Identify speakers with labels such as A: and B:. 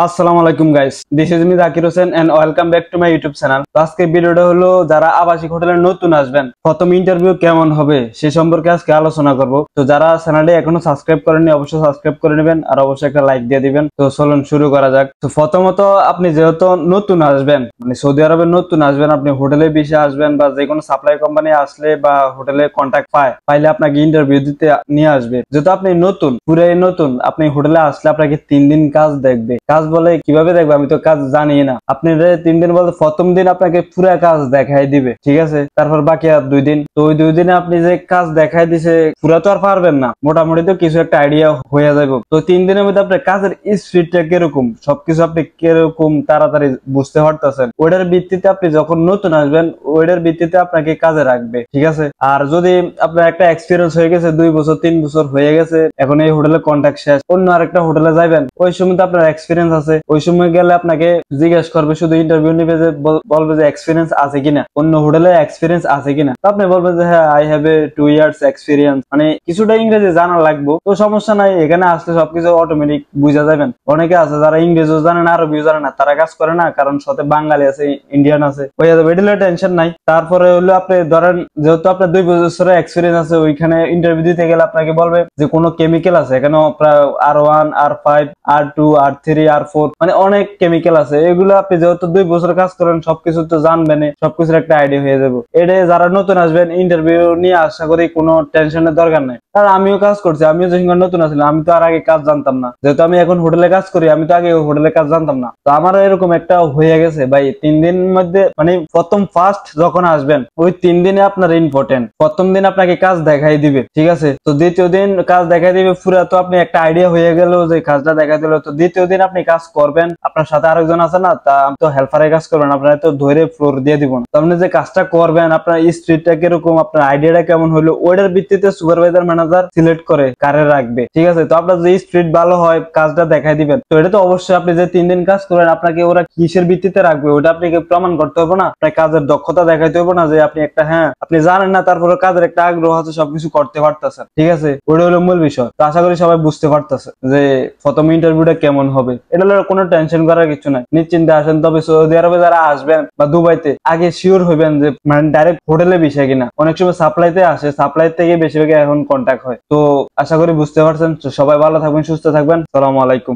A: আসসালামু আলাইকুম guys, this is me Zakir Hossain and welcome back to my YouTube channel. তো আজকে ভিডিওটা হলো যারা আবাসিক হোটেলে নতুন আসবেন, প্রথম ইন্টারভিউ কেমন হবে সে সম্পর্কে আজকে আলোচনা করব। তো যারা চ্যানেলটি এখনো সাবস্ক্রাইব করেননি অবশ্যই সাবস্ক্রাইব করে নেবেন আর অবশ্যই একটা লাইক দিয়ে দিবেন। তো চলুন শুরু করা যাক। তো প্রথমত আপনি যেহেতু নতুন আসবেন, মানে সৌদি আরবে নতুন আসবেন, আপনি হোটেলে বেশি আসবেন বা যে কোনো সাপ্লাই কোম্পানি আসলে বা হোটেলে কন্ট্যাক্ট পাইলে আপনাকে ইন্টারভিউ দিতে নিয়ে আসবে। যেহেতু আপনি নতুন, পুরাই নতুন, আপনি হোটেলে আসলে আপনাকে 3 দিন কাজ দেখবে। কাজ বলে কিভাবে দেখবে, আমি তো কাজ জানি না। আপনি 3 দিন বলতে প্রথম দিন আপনাকে পুরা কাজ দেখাই দিবে, ঠিক আছে। তারপর বাকি আর 2 দিন, তো ওই 2 দিনে আপনি যে কাজ দেখাই দিছে পুরা তো আর পারবেন না, মোটামুটি তো কিছু একটা আইডিয়া হয়ে যাবে। তো 3 দিনের মধ্যে আপনার কাজের স্পিডটা কিরকম, সবকিছু আপনি কিরকম তাড়াতাড়ি বুঝতে পারতেছেন, ওইটার ভিত্তিতে আপনি যখন নতুন আসবেন ওইটার ভিত্তিতে আপনাকে কাজে রাখবে, ঠিক আছে। আর যদি আপনার একটা এক্সপিরিয়েন্স হয়ে গেছে, 2 বছর 3 বছর হয়ে গেছে, এখন এই হোটেলে কন্ট্যাক্ট শেষ, অন্য আরেকটা হোটেলে যাবেন, ওই সময় তো আপনার এক্সপিরিয়েন্স আছে, ওই সময় গেলে আপনাকে জিজ্ঞেস করবে, শুধু ইন্টারভিউ নিবে, যে বলবে যে এক্সপিরিয়েন্স আছে কিনা, অন্য হোটেলে এক্সপিরিয়েন্স আছে কিনা। তো আপনি বলবেন যে হ্যাঁ, I have a 2 years experience, মানে কিছুটা ইংরেজি জানা লাগবে। তো সমস্যা নাই, এখানে আসলে সবকিছু অটোমেটিক বুঝা যাবেন। অনেকে আছে যারা ইংরেজিও জানে না, আরবিও জানে না, তারা কাজ করে না, কারণ সাথে বাঙালি আছে, ইন্ডিয়ান আছে, হয়ে যাবে, এটা টেনশন নাই। তারপরে হলো আপনি ধরেন, যেহেতু আপনার 2 বছরের এক্সপিরিয়েন্স আছে, ওইখানে ইন্টারভিউ দিতে গেলে আপনাকে বলবে যে কোনো কেমিক্যাল আছে এখানে, প্রায় R1 R5 R2 R3 R4, মানে অনেক কেমিক্যাল আছে। এগুলো আপনি যেহেতু 2 বছর কাজ করেন, সবকিছু তো জানবেন, সবকিছুর একটা আইডিয়া হয়ে যাবে। এটা যারা নতুন আসবেন ইন্টারভিউ নিয়ে আশা করি কোনো টেনশনের দরকার নাই। কারণ আমিও কাজ করছি, আমিও যখন নতুন আসলাম, আমি তো আর আগে কাজ জানতাম না। যেহেতু আমি এখন হোটেলে কাজ করি, আমি তো আগে হোটেলে কাজ জানতাম না। তো আমার এরকম একটা হয়ে গেছে ভাই, 3 দিনের মধ্যে, মানে প্রথম ফার্স্ট যখন আসবেন ওই 3 দিনে আপনার ইম্পর্টেন্ট। প্রথম দিন আপনাকে কাজ দেখাই দিবে, ঠিক আছে। তো দ্বিতীয় দিন কাজ দেখাই দিবে পুরা, তো আপনি একটা আইডিয়া হয়ে গেল যে কাজটা দেখা দিল। তো দ্বিতীয় দিন আপনি কাজ করবেন, আপনার সাথে আরেকজন আছে না, তা তো হেল্পারে কাজ করবেন, আপনারা তো ধরে ফ্লোর দিয়ে দিব না। তো আপনি যে কাজটা করবেন, আপনার স্ট্রিটটা কিরকম, আপনার আইডিয়াটা কেমন হলো, ওইটার ভিত্তিতে সুপারভাইজার ম্যানেজার সিলেক্ট করে কারে রাখবে, ঠিক আছে। তো আপনার যে স্ট্রিট ভালো হয়, কাজটা দেখাই দিবেন। তো এটা তো অবশ্যই আপনি যে 3 দিন কাজ করবেন, আপনাকে ওরা কিসের ভিত্তিতে রাখবে ওটা আপনাকে প্রমাণ করতে হবে না, আপনার কাজের দক্ষতা দেখাইতে হবে না, যে আপনি একটা, হ্যাঁ আপনি জানেন না, তারপরে কাজের একটা আগ্রহ আছে, সবকিছু করতে পারতেছেন, ঠিক আছে। ওটা হলো মূল বিষয়। তো আশা করি সবাই বুঝতে পারতেছে যে প্রথম ইন্টারভিউটা কেমন হবে। এটা হলো কোনো টেনশন করার কিছু নাই, নিশ্চিন্তে আসেন। তবে সৌদি আরবে যারা আসবেন বা দুবাইতে, আগে শিওর হইবেন যে মানে ডাইরেক্ট হোটেলে বিষয় কিনা। অনেক সময় সাপ্লাইতে আসে, সাপ্লাই থেকে বেশিরভাগ এখন কন্ট্যাক্ট হয়। তো আশা করি বুঝতে পারছেন। সবাই ভালো থাকবেন, সুস্থ থাকবেন। সালামু আলাইকুম।